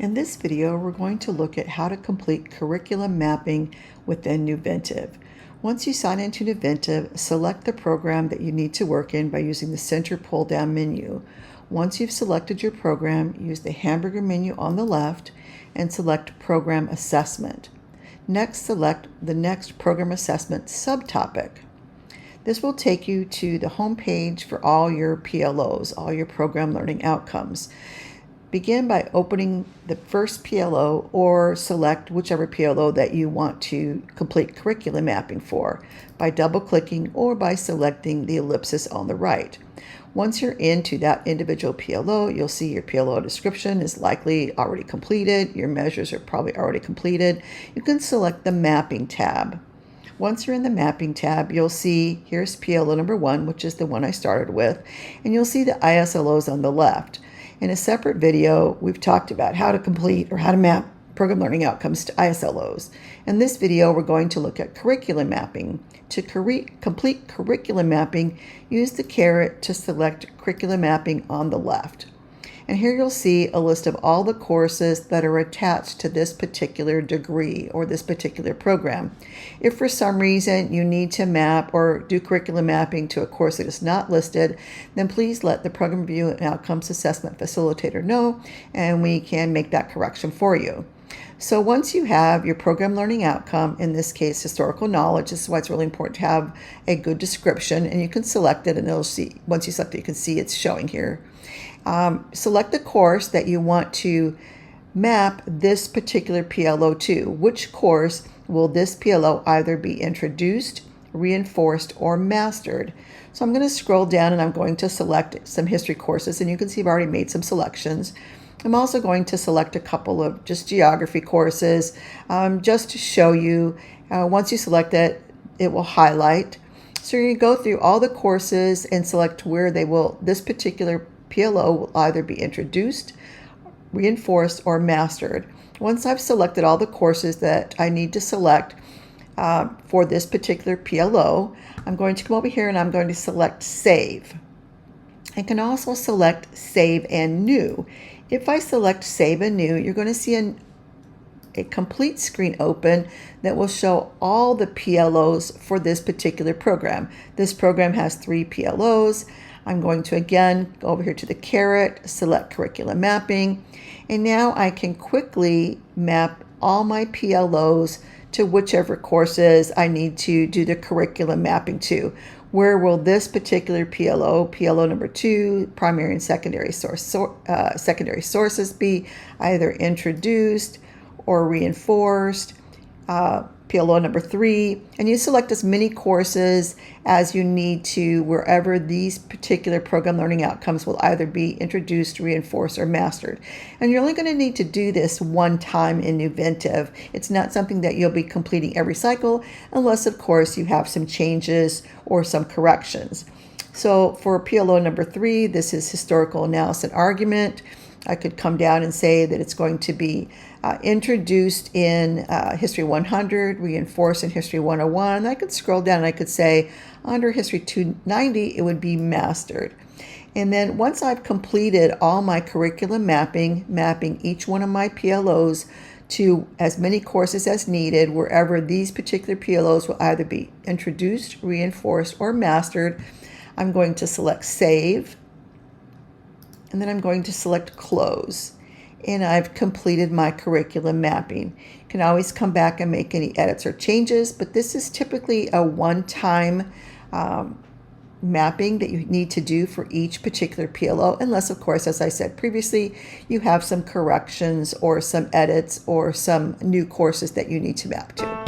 In this video, we're going to look at how to complete curriculum mapping within Nuventive. Once you sign into Nuventive, select the program that you need to work in by using the center pull-down menu. Once you've selected your program, use the hamburger menu on the left and select Program Assessment. Next, select the next Program Assessment subtopic. This will take you to the home page for all your PLOs, all your program learning outcomes. Begin by opening the first PLO or select whichever PLO that you want to complete curriculum mapping for by double-clicking or by selecting the ellipsis on the right. Once you're into that individual PLO, you'll see your PLO description is likely already completed. Your measures are probably already completed. You can select the Mapping tab. Once you're in the Mapping tab, you'll see here's PLO number 1, which is the one I started with, and you'll see the ISLOs on the left. In a separate video, we've talked about how to complete or how to map program learning outcomes to ISLOs. In this video, we're going to look at curriculum mapping. To complete curriculum mapping, use the caret to select curriculum mapping on the left. And here you'll see a list of all the courses that are attached to this particular degree or this particular program. If for some reason you need to map or do curriculum mapping to a course that is not listed, then please let the Program Review and Outcomes Assessment Facilitator know, and we can make that correction for you. So once you have your program learning outcome, in this case historical knowledge, this is why it's really important to have a good description, and you can select it and it'll see, once you select it, you can see it's showing here. Select the course that you want to map this particular PLO to. Which course will this PLO either be introduced, reinforced, or mastered? So I'm going to scroll down and I'm going to select some history courses, and you can see I've already made some selections. I'm also going to select a couple of just geography courses just to show you. Once you select it, it will highlight. So you're going to go through all the courses and select where they will, this particular PLO will either be introduced, reinforced, or mastered. Once I've selected all the courses that I need to select for this particular PLO, I'm going to come over here and I'm going to select Save. I can also select Save and New. If I select Save and New, you're going to see a complete screen open that will show all the PLOs for this particular program. This program has 3 PLOs. I'm going to again go over here to the caret, select curriculum mapping, and now I can quickly map all my PLOs to whichever courses I need to do the curriculum mapping to. Where will this particular PLO number 2, primary and secondary sources be either introduced or reinforced, PLO number 3, and you select as many courses as you need to wherever these particular program learning outcomes will either be introduced, reinforced, or mastered. And you're only going to need to do this one time in Nuventive. It's not something that you'll be completing every cycle unless, of course, you have some changes or some corrections. So for PLO number 3, this is historical analysis and argument. I could come down and say that it's going to be introduced in History 100, reinforced in History 101. I could scroll down and I could say under History 290, it would be mastered. And then once I've completed all my curriculum mapping each one of my PLOs to as many courses as needed, wherever these particular PLOs will either be introduced, reinforced, or mastered, I'm going to select Save. And then I'm going to select Close. And I've completed my curriculum mapping. You can always come back and make any edits or changes, but this is typically a one-time mapping that you need to do for each particular PLO, unless, of course, as I said previously, you have some corrections or some edits or some new courses that you need to map to.